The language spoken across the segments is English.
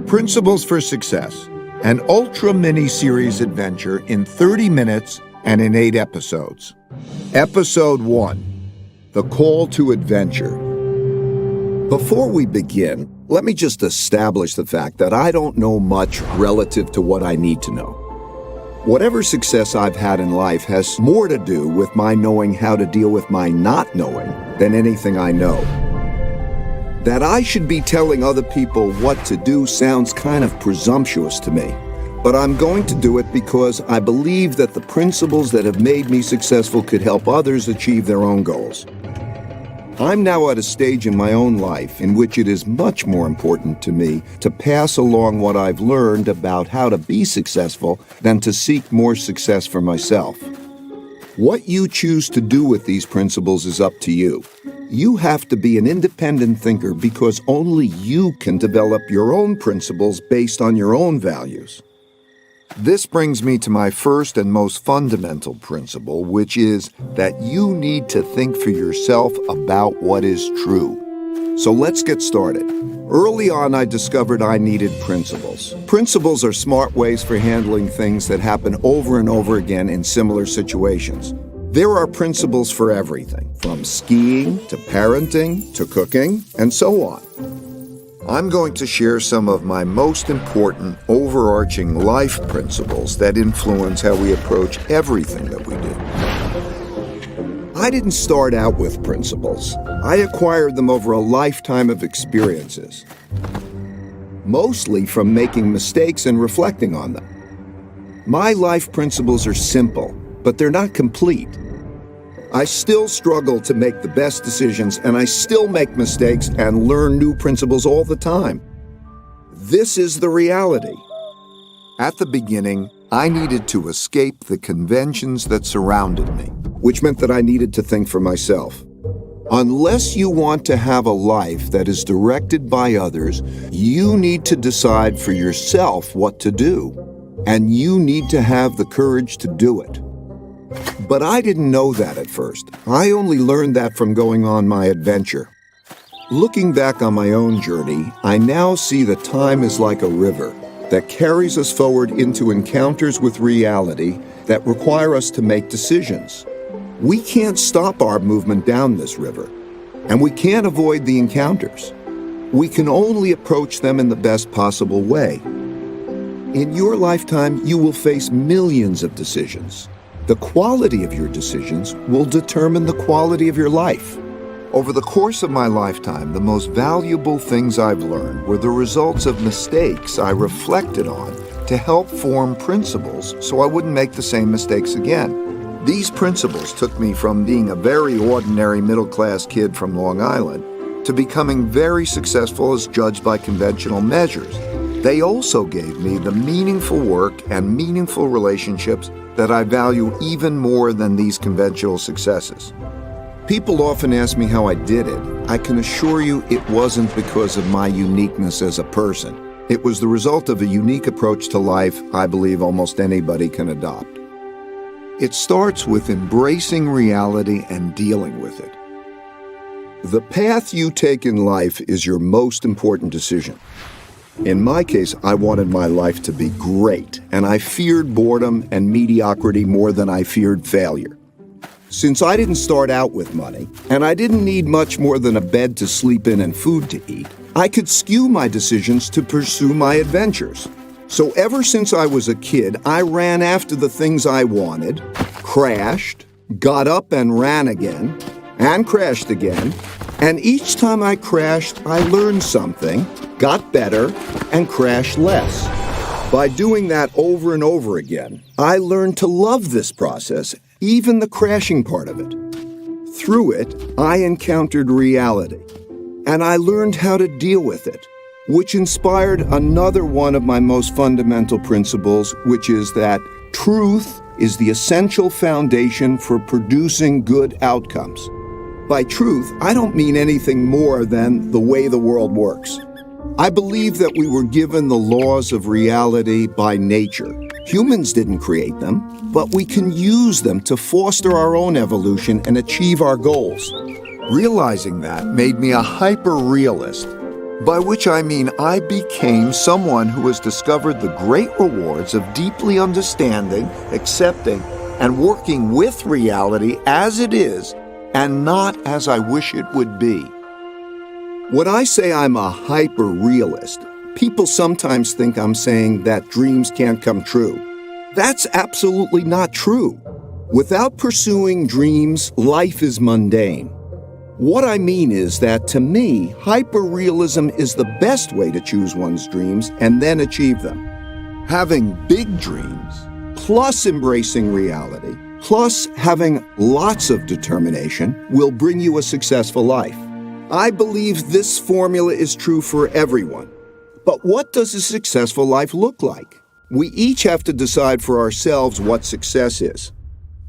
Principles for Success, an ultra mini-series adventure in 30 minutes and in 8 episodes. Episode 1, The Call to Adventure. Before we begin, let me just establish the fact that I don't know much relative to what I need to know. Whatever success I've had in life has more to do with my knowing how to deal with my not knowing than anything I know. That I should be telling other people what to do sounds kind of presumptuous to me, but I'm going to do it because I believe that the principles that have made me successful could help others achieve their own goals. I'm now at a stage in my own life in which it is much more important to me to pass along what I've learned about how to be successful than to seek more success for myself. What you choose to do with these principles is up to you. You have to be an independent thinker because only you can develop your own principles based on your own values. This brings me to my first and most fundamental principle, which is that you need to think for yourself about what is true. So let's get started. Early on, I discovered I needed principles. Principles are smart ways for handling things that happen over and over again in similar situations. There are principles for everything, from skiing to parenting to cooking and so on. I'm going to share some of my most important overarching life principles that influence how we approach everything that we do. I didn't start out with principles. I acquired them over a lifetime of experiences, mostly from making mistakes and reflecting on them. My life principles are simple, but they're not complete. I still struggle to make the best decisions, and I still make mistakes and learn new principles all the time. This is the reality. At the beginning, I needed to escape the conventions that surrounded me, which meant that I needed to think for myself. Unless you want to have a life that is directed by others, you need to decide for yourself what to do, and you need to have the courage to do it. But I didn't know that at first. I only learned that from going on my adventure. Looking back on my own journey, I now see that time is like a river that carries us forward into encounters with reality that require us to make decisions. We can't stop our movement down this river, and we can't avoid the encounters. We can only approach them in the best possible way. In your lifetime, you will face millions of decisions. The quality of your decisions will determine the quality of your life. Over the course of my lifetime, the most valuable things I've learned were the results of mistakes I reflected on to help form principles so I wouldn't make the same mistakes again. These principles took me from being a very ordinary middle-class kid from Long Island to becoming very successful as judged by conventional measures. They also gave me the meaningful work and meaningful relationships that I value even more than these conventional successes. People often ask me how I did it. I can assure you it wasn't because of my uniqueness as a person. It was the result of a unique approach to life I believe almost anybody can adopt. It starts with embracing reality and dealing with it. The path you take in life is your most important decision. In my case, I wanted my life to be great, and I feared boredom and mediocrity more than I feared failure. Since I didn't start out with money, and I didn't need much more than a bed to sleep in and food to eat, I could skew my decisions to pursue my adventures. So ever since I was a kid, I ran after the things I wanted, crashed, got up and ran again, and crashed again, and each time I crashed, I learned something, got better, and crashed less. By doing that over and over again, I learned to love this process, even the crashing part of it. Through it, I encountered reality, and I learned how to deal with it, which inspired another one of my most fundamental principles, which is that truth is the essential foundation for producing good outcomes. By truth, I don't mean anything more than the way the world works. I believe that we were given the laws of reality by nature. Humans didn't create them, but we can use them to foster our own evolution and achieve our goals. Realizing that made me a hyper-realist. by which I mean I became someone who has discovered the great rewards of deeply understanding, accepting, and working with reality as it is and not as I wish it would be. When I say I'm a hyper-realist, people sometimes think I'm saying that dreams can't come true. That's absolutely not true. Without pursuing dreams, life is mundane. What I mean is that, to me, hyperrealism is the best way to choose one's dreams and then achieve them. Having big dreams, plus embracing reality, plus having lots of determination, will bring you a successful life. I believe this formula is true for everyone. But what does a successful life look like? We each have to decide for ourselves what success is.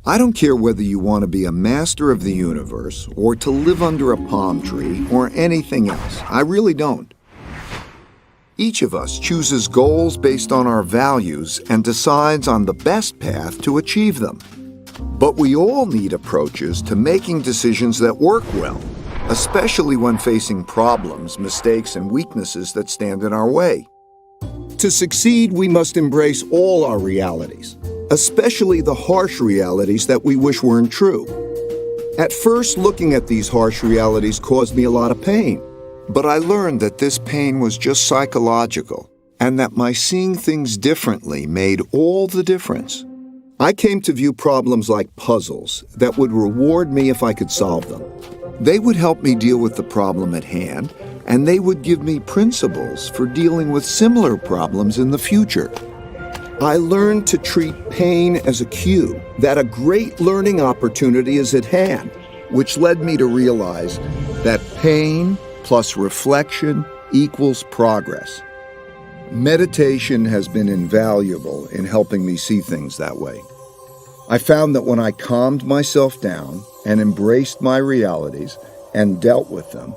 I don't care whether you want to be a master of the universe or to live under a palm tree or anything else. I really don't. Each of us chooses goals based on our values and decides on the best path to achieve them. But we all need approaches to making decisions that work well, especially when facing problems, mistakes, and weaknesses that stand in our way. To succeed, we must embrace all our realities, especially the harsh realities that we wish weren't true. At first, looking at these harsh realities caused me a lot of pain, but I learned that this pain was just psychological and that my seeing things differently made all the difference. I came to view problems like puzzles that would reward me if I could solve them. They would help me deal with the problem at hand, and they would give me principles for dealing with similar problems in the future. I learned to treat pain as a cue that a great learning opportunity is at hand, which led me to realize that pain plus reflection equals progress. Meditation has been invaluable in helping me see things that way. I found that when I calmed myself down and embraced my realities and dealt with them,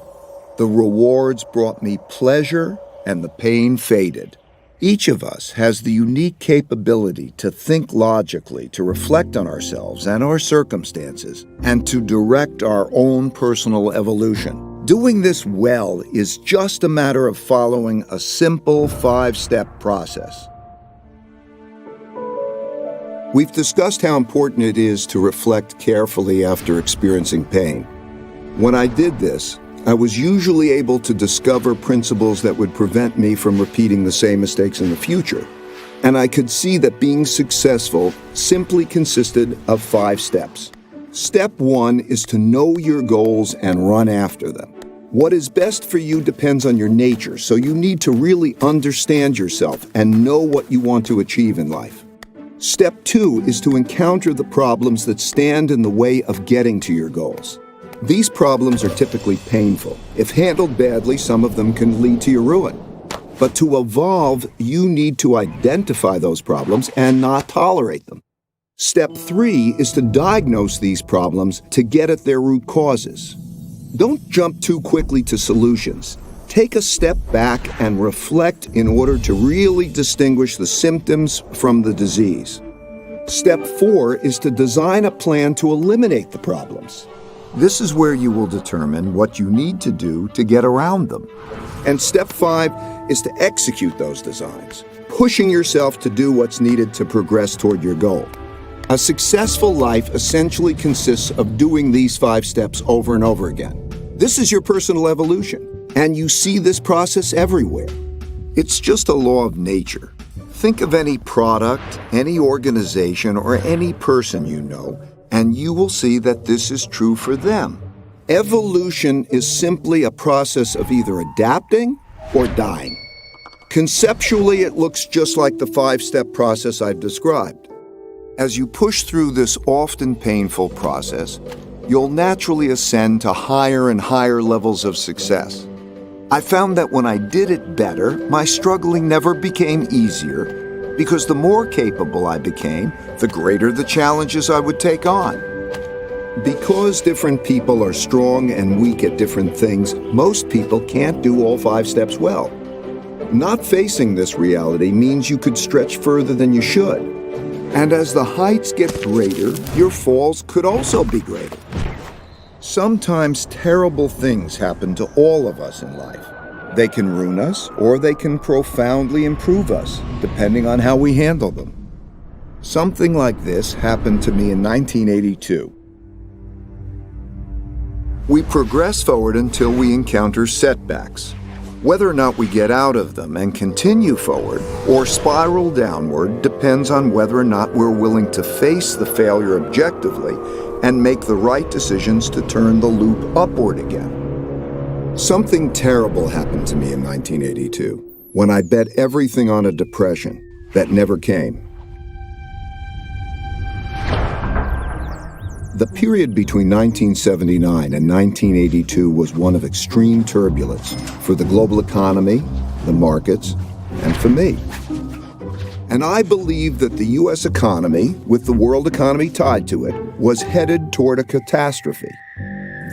the rewards brought me pleasure and the pain faded. Each of us has the unique capability to think logically, to reflect on ourselves and our circumstances, and to direct our own personal evolution. Doing this well is just a matter of following a simple 5-step process. We've discussed how important it is to reflect carefully after experiencing pain. When I did this, I was usually able to discover principles that would prevent me from repeating the same mistakes in the future. And I could see that being successful simply consisted of 5 steps. Step 1 is to know your goals and run after them. What is best for you depends on your nature, so you need to really understand yourself and know what you want to achieve in life. Step 2 is to encounter the problems that stand in the way of getting to your goals. These problems are typically painful. If handled badly, some of them can lead to your ruin. But to evolve, you need to identify those problems and not tolerate them. Step 3 is to diagnose these problems to get at their root causes. Don't jump too quickly to solutions. Take a step back and reflect in order to really distinguish the symptoms from the disease. Step 4 is to design a plan to eliminate the problems. This is where you will determine what you need to do to get around them. And step 5 is to execute those designs, pushing yourself to do what's needed to progress toward your goal. A successful life essentially consists of doing these 5 steps over and over again. This is your personal evolution, and you see this process everywhere. It's just a law of nature. Think of any product, any organization, or any person you know, and you will see that this is true for them. Evolution is simply a process of either adapting or dying. Conceptually, it looks just like the 5-step process I've described. As you push through this often painful process, you'll naturally ascend to higher and higher levels of success. I found that when I did it better, my struggling never became easier, because the more capable I became, the greater the challenges I would take on. Because different people are strong and weak at different things, most people can't do all 5 steps well. Not facing this reality means you could stretch further than you should. And as the heights get greater, your falls could also be greater. Sometimes terrible things happen to all of us in life. They can ruin us, or they can profoundly improve us, depending on how we handle them. Something like this happened to me in 1982. We progress forward until we encounter setbacks. Whether or not we get out of them and continue forward or spiral downward depends on whether or not we're willing to face the failure objectively and make the right decisions to turn the loop upward again. Something terrible happened to me in 1982 when I bet everything on a depression that never came. The period between 1979 and 1982 was one of extreme turbulence for the global economy, the markets, and for me. And I believed that the U.S. economy, with the world economy tied to it, was headed toward a catastrophe.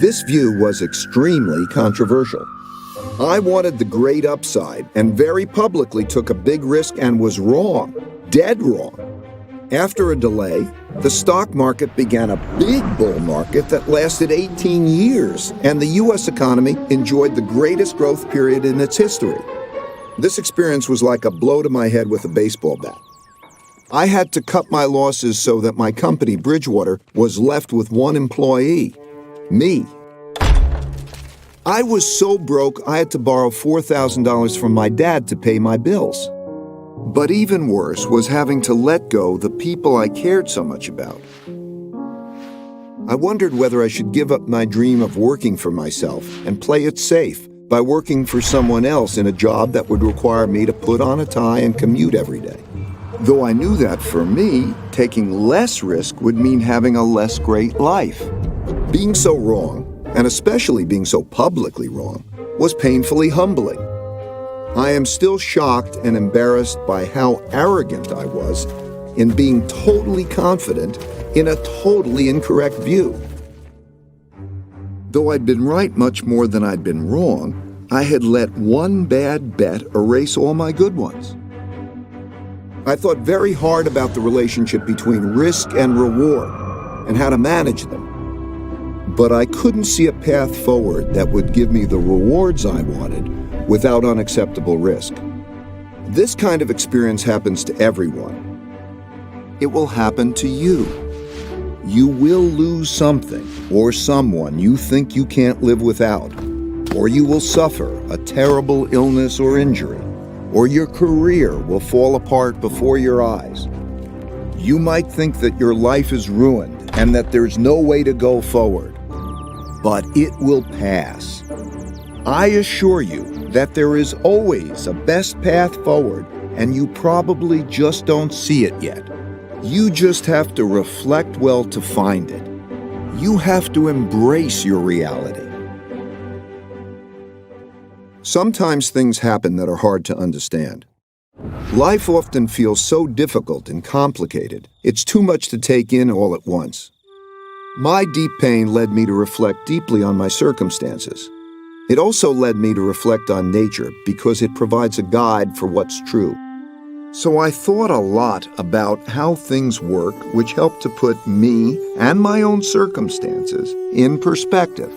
This view was extremely controversial. I wanted the great upside and very publicly took a big risk and was wrong, dead wrong. After a delay, the stock market began a big bull market that lasted 18 years, and the U.S. economy enjoyed the greatest growth period in its history. This experience was like a blow to my head with a baseball bat. I had to cut my losses so that my company, Bridgewater, was left with one employee, me. I was so broke I had to borrow $4,000 from my dad to pay my bills. But even worse was having to let go the people I cared so much about. I wondered whether I should give up my dream of working for myself and play it safe by working for someone else in a job that would require me to put on a tie and commute every day. Though I knew that for me, taking less risk would mean having a less great life. Being so wrong, and especially being so publicly wrong, was painfully humbling. I am still shocked and embarrassed by how arrogant I was in being totally confident in a totally incorrect view. Though I'd been right much more than I'd been wrong, I had let one bad bet erase all my good ones. I thought very hard about the relationship between risk and reward and how to manage them. But I couldn't see a path forward that would give me the rewards I wanted without unacceptable risk. This kind of experience happens to everyone. It will happen to you. You will lose something or someone you think you can't live without, or you will suffer a terrible illness or injury, or your career will fall apart before your eyes. You might think that your life is ruined and that there's no way to go forward, but it will pass. I assure you that there is always a best path forward, and you probably just don't see it yet. You just have to reflect well to find it. You have to embrace your reality. Sometimes things happen that are hard to understand. Life often feels so difficult and complicated, it's too much to take in all at once. My deep pain led me to reflect deeply on my circumstances. It also led me to reflect on nature because it provides a guide for what's true. So I thought a lot about how things work, which helped to put me and my own circumstances in perspective.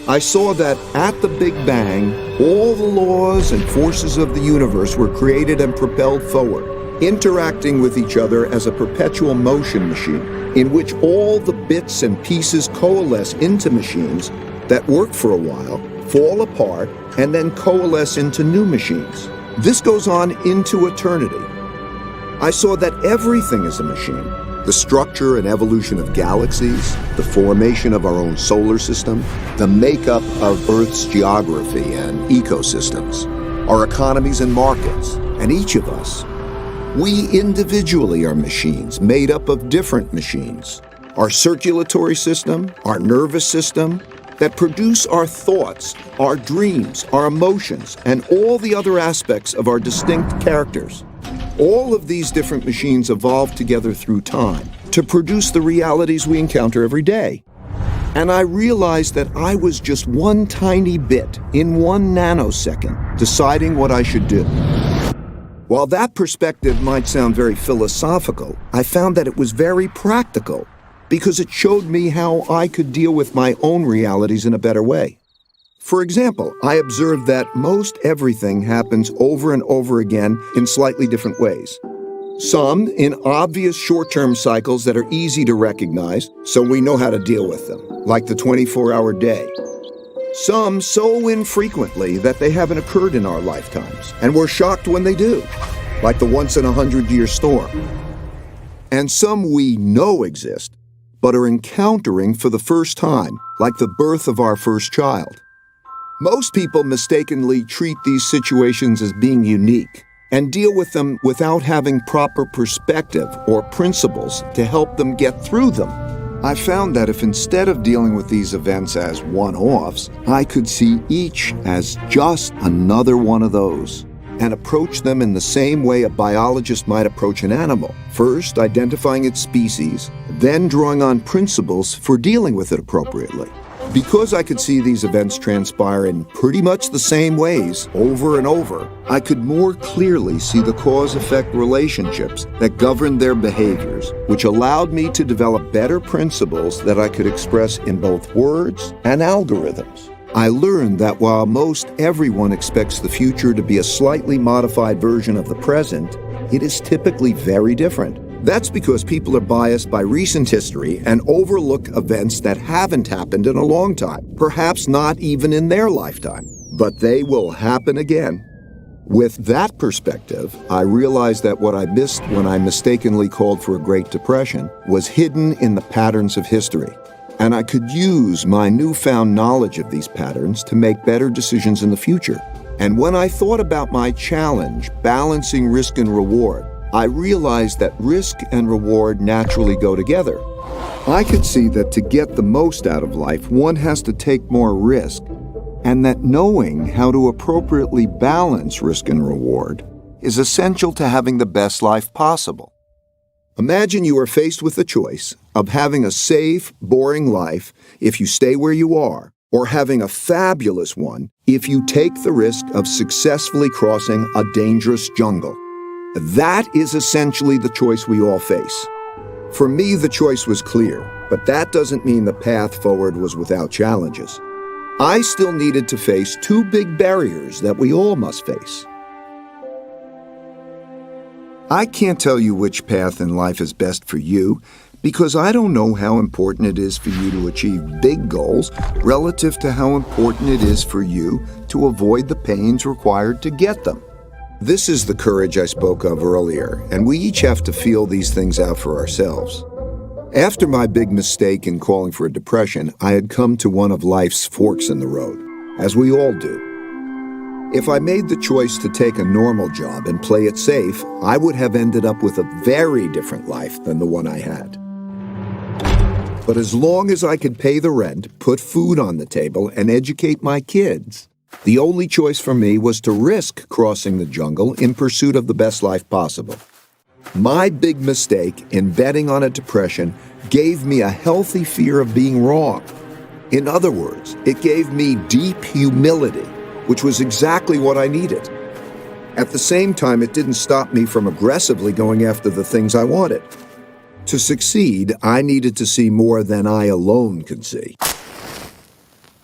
I saw that at the Big Bang, all the laws and forces of the universe were created and propelled forward, interacting with each other as a perpetual motion machine, in which all the bits and pieces coalesce into machines that work for a while, fall apart, and then coalesce into new machines. This goes on into eternity. I saw that everything is a machine. The structure and evolution of galaxies, the formation of our own solar system, the makeup of Earth's geography and ecosystems, our economies and markets, and each of us. We individually are machines made up of different machines. Our circulatory system, our nervous system, that produce our thoughts, our dreams, our emotions, and all the other aspects of our distinct characters. All of these different machines evolve together through time to produce the realities we encounter every day. And I realized that I was just one tiny bit in 1 nanosecond deciding what I should do. While that perspective might sound very philosophical, I found that it was very practical because it showed me how I could deal with my own realities in a better way. For example, I observed that most everything happens over and over again in slightly different ways. Some in obvious short-term cycles that are easy to recognize, so we know how to deal with them, like the 24-hour day. Some so infrequently that they haven't occurred in our lifetimes, and we're shocked when they do, like the once-in-a-100-year storm. And some we know exist, but are encountering for the first time, like the birth of our first child. Most people mistakenly treat these situations as being unique and deal with them without having proper perspective or principles to help them get through them. I found that if instead of dealing with these events as one-offs, I could see each as just another one of those and approach them in the same way a biologist might approach an animal, first identifying its species, then drawing on principles for dealing with it appropriately. Because I could see these events transpire in pretty much the same ways over and over, I could more clearly see the cause-effect relationships that govern their behaviors, which allowed me to develop better principles that I could express in both words and algorithms. I learned that while most everyone expects the future to be a slightly modified version of the present, it is typically very different. That's because people are biased by recent history and overlook events that haven't happened in a long time, perhaps not even in their lifetime, but they will happen again. With that perspective, I realized that what I missed when I mistakenly called for a Great Depression was hidden in the patterns of history, and I could use my newfound knowledge of these patterns to make better decisions in the future. And when I thought about my challenge, balancing risk and reward, I realized that risk and reward naturally go together. I could see that to get the most out of life, one has to take more risk, and that knowing how to appropriately balance risk and reward is essential to having the best life possible. Imagine you are faced with the choice of having a safe, boring life if you stay where you are, or having a fabulous one if you take the risk of successfully crossing a dangerous jungle. That is essentially the choice we all face. For me, the choice was clear, but that doesn't mean the path forward was without challenges. I still needed to face two big barriers that we all must face. I can't tell you which path in life is best for you because I don't know how important it is for you to achieve big goals relative to how important it is for you to avoid the pains required to get them. This is the courage I spoke of earlier, and we each have to feel these things out for ourselves. After my big mistake in calling for a depression, I had come to one of life's forks in the road, as we all do. If I made the choice to take a normal job and play it safe, I would have ended up with a very different life than the one I had. But as long as I could pay the rent, put food on the table, and educate my kids, the only choice for me was to risk crossing the jungle in pursuit of the best life possible. My big mistake in betting on a depression gave me a healthy fear of being wrong. In other words, it gave me deep humility, which was exactly what I needed. At the same time, it didn't stop me from aggressively going after the things I wanted. To succeed, I needed to see more than I alone could see.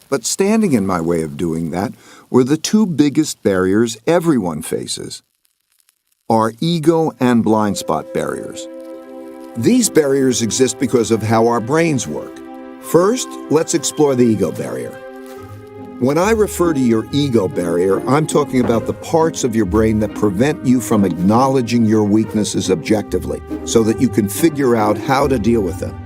But standing in my way of doing that were the two biggest barriers everyone faces: our ego and blind spot barriers. These barriers exist because of how our brains work. First, let's explore the ego barrier. When I refer to your ego barrier, I'm talking about the parts of your brain that prevent you from acknowledging your weaknesses objectively so that you can figure out how to deal with them.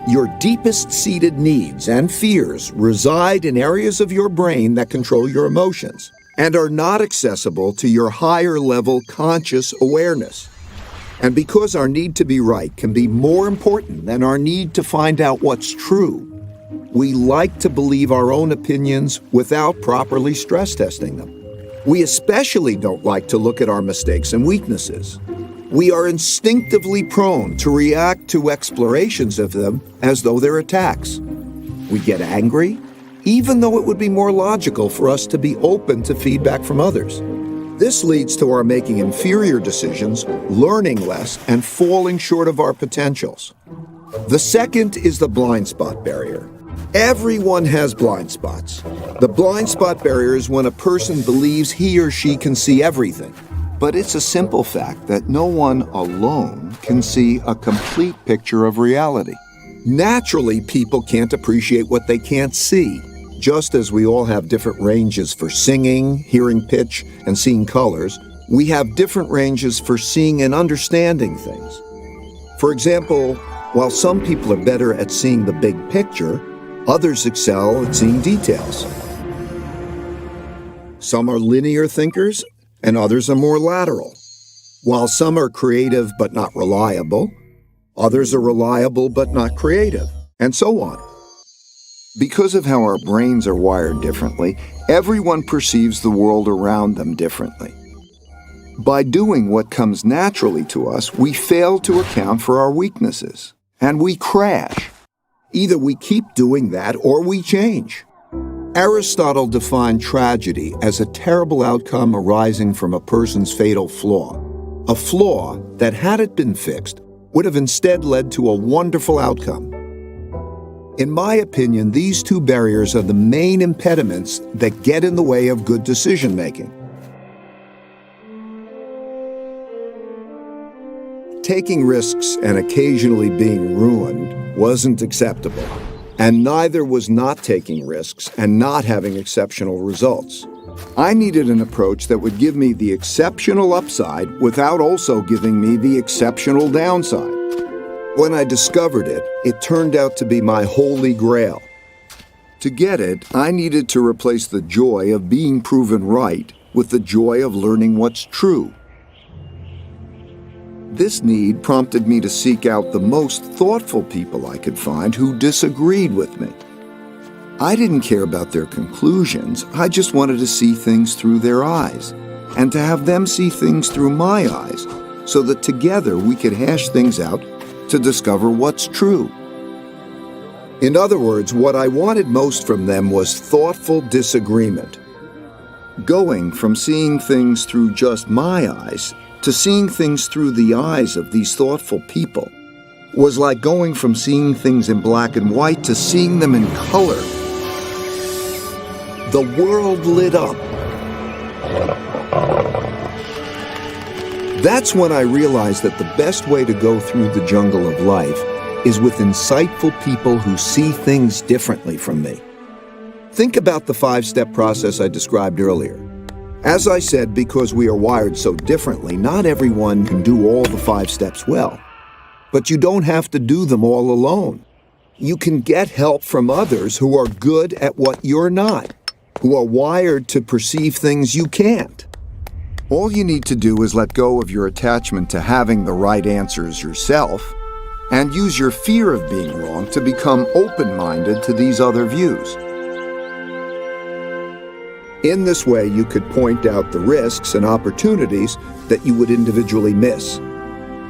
Your deepest-seated needs and fears reside in areas of your brain that control your emotions and are not accessible to your higher-level conscious awareness. And because our need to be right can be more important than our need to find out what's true, we like to believe our own opinions without properly stress testing them. We especially don't like to look at our mistakes and weaknesses. We are instinctively prone to react to explorations of them as though they're attacks. We get angry, even though it would be more logical for us to be open to feedback from others. This leads to our making inferior decisions, learning less, and falling short of our potentials. The second is the blind spot barrier. Everyone has blind spots. The blind spot barrier is when a person believes he or she can see everything. But it's a simple fact that no one alone can see a complete picture of reality. Naturally, people can't appreciate what they can't see. Just as we all have different ranges for singing, hearing pitch, and seeing colors, we have different ranges for seeing and understanding things. For example, while some people are better at seeing the big picture, others excel at seeing details. Some are linear thinkers, and others are more lateral. While some are creative but not reliable, others are reliable but not creative, and so on. Because of how our brains are wired differently, everyone perceives the world around them differently. By doing what comes naturally to us, we fail to account for our weaknesses, and we crash. Either we keep doing that or we change. Aristotle defined tragedy as a terrible outcome arising from a person's fatal flaw. A flaw that, had it been fixed, would have instead led to a wonderful outcome. In my opinion, these two barriers are the main impediments that get in the way of good decision-making. Taking risks and occasionally being ruined wasn't acceptable, and neither was not taking risks and not having exceptional results. I needed an approach that would give me the exceptional upside without also giving me the exceptional downside. When I discovered it, it turned out to be my holy grail. To get it, I needed to replace the joy of being proven right with the joy of learning what's true. This need prompted me to seek out the most thoughtful people I could find who disagreed with me. I didn't care about their conclusions, I just wanted to see things through their eyes, and to have them see things through my eyes, so that together we could hash things out to discover what's true. In other words, what I wanted most from them was thoughtful disagreement. Going from seeing things through just my eyes to seeing things through the eyes of these thoughtful people was like going from seeing things in black and white to seeing them in color. The world lit up. That's when I realized that the best way to go through the jungle of life is with insightful people who see things differently from me. Think about the 5-step process I described earlier. As I said, because we are wired so differently, not everyone can do all the 5 steps well. But you don't have to do them all alone. You can get help from others who are good at what you're not, who are wired to perceive things you can't. All you need to do is let go of your attachment to having the right answers yourself and use your fear of being wrong to become open-minded to these other views. In this way, you could point out the risks and opportunities that you would individually miss.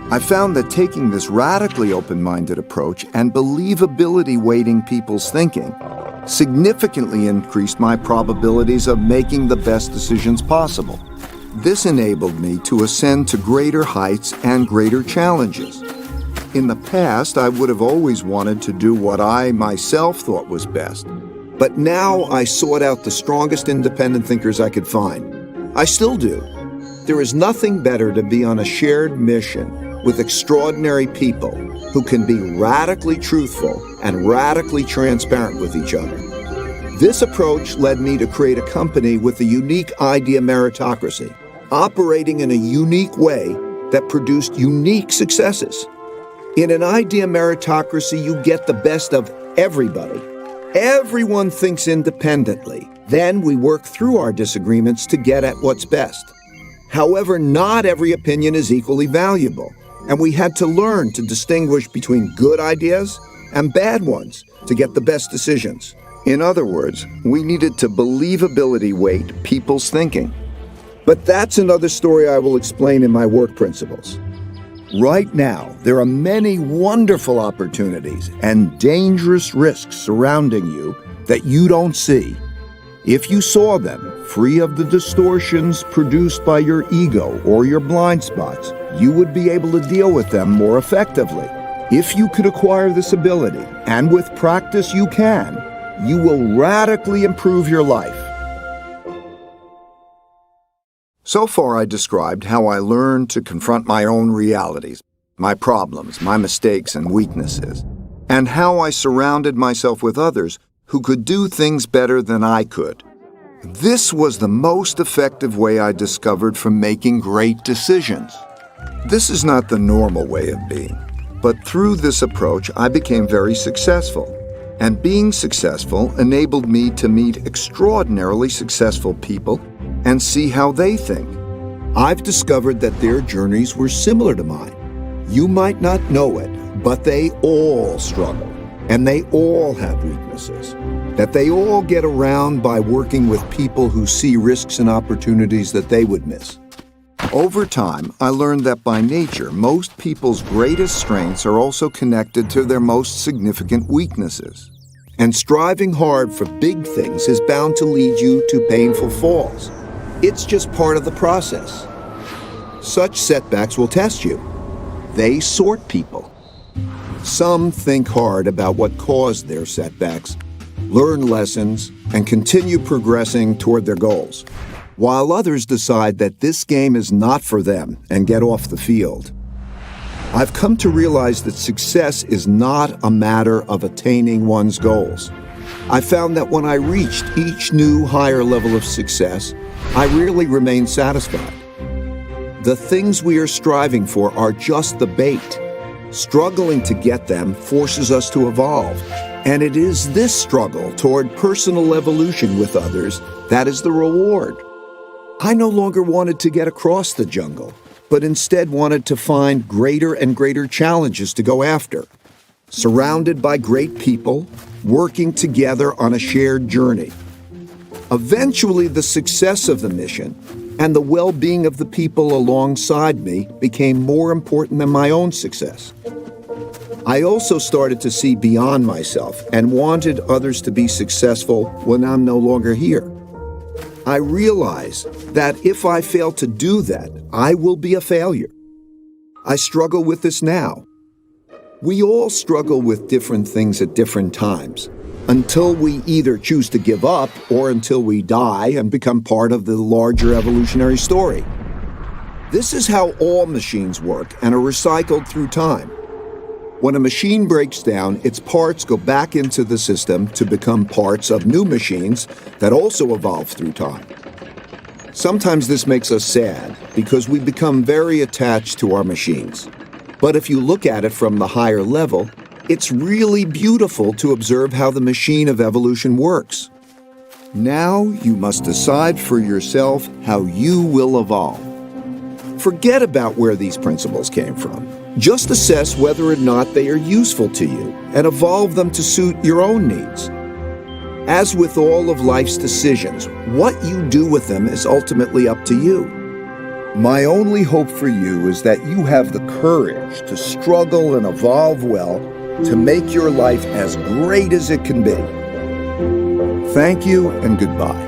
I found that taking this radically open-minded approach and believability weighting people's thinking significantly increased my probabilities of making the best decisions possible. This enabled me to ascend to greater heights and greater challenges. In the past, I would have always wanted to do what I myself thought was best. But now I sought out the strongest independent thinkers I could find. I still do. There is nothing better to be on a shared mission with extraordinary people who can be radically truthful and radically transparent with each other. This approach led me to create a company with a unique idea meritocracy, operating in a unique way that produced unique successes. In an idea meritocracy, you get the best of everybody. Everyone thinks independently. Then we work through our disagreements to get at what's best. However, not every opinion is equally valuable, and we had to learn to distinguish between good ideas and bad ones to get the best decisions. In other words, we needed to believability weight people's thinking. But that's another story I will explain in my work principles. Right now, there are many wonderful opportunities and dangerous risks surrounding you that you don't see. If you saw them, free of the distortions produced by your ego or your blind spots, you would be able to deal with them more effectively. If you could acquire this ability, and with practice you can, you will radically improve your life. So far, I described how I learned to confront my own realities, my problems, my mistakes and weaknesses, and how I surrounded myself with others who could do things better than I could. This was the most effective way I discovered for making great decisions. This is not the normal way of being, but through this approach, I became very successful. And being successful enabled me to meet extraordinarily successful people and see how they think. I've discovered that their journeys were similar to mine. You might not know it, but they all struggle, and they all have weaknesses, that they all get around by working with people who see risks and opportunities that they would miss. Over time, I learned that by nature, most people's greatest strengths are also connected to their most significant weaknesses. And striving hard for big things is bound to lead you to painful falls. It's just part of the process. Such setbacks will test you. They sort people. Some think hard about what caused their setbacks, learn lessons, and continue progressing toward their goals, while others decide that this game is not for them and get off the field. I've come to realize that success is not a matter of attaining one's goals. I found that when I reached each new higher level of success, I rarely remained satisfied. The things we are striving for are just the bait. Struggling to get them forces us to evolve, and it is this struggle toward personal evolution with others that is the reward. I no longer wanted to get across the jungle, but instead wanted to find greater and greater challenges to go after. Surrounded by great people, working together on a shared journey. Eventually, the success of the mission and the well-being of the people alongside me became more important than my own success. I also started to see beyond myself and wanted others to be successful when I'm no longer here. I realize that if I fail to do that, I will be a failure. I struggle with this now. We all struggle with different things at different times, until we either choose to give up or until we die and become part of the larger evolutionary story. This is how all machines work and are recycled through time. When a machine breaks down, its parts go back into the system to become parts of new machines that also evolve through time. Sometimes this makes us sad because we become very attached to our machines. But if you look at it from the higher level, it's really beautiful to observe how the machine of evolution works. Now you must decide for yourself how you will evolve. Forget about where these principles came from. Just assess whether or not they are useful to you and evolve them to suit your own needs. As with all of life's decisions, what you do with them is ultimately up to you. My only hope for you is that you have the courage to struggle and evolve well to make your life as great as it can be. Thank you and goodbye.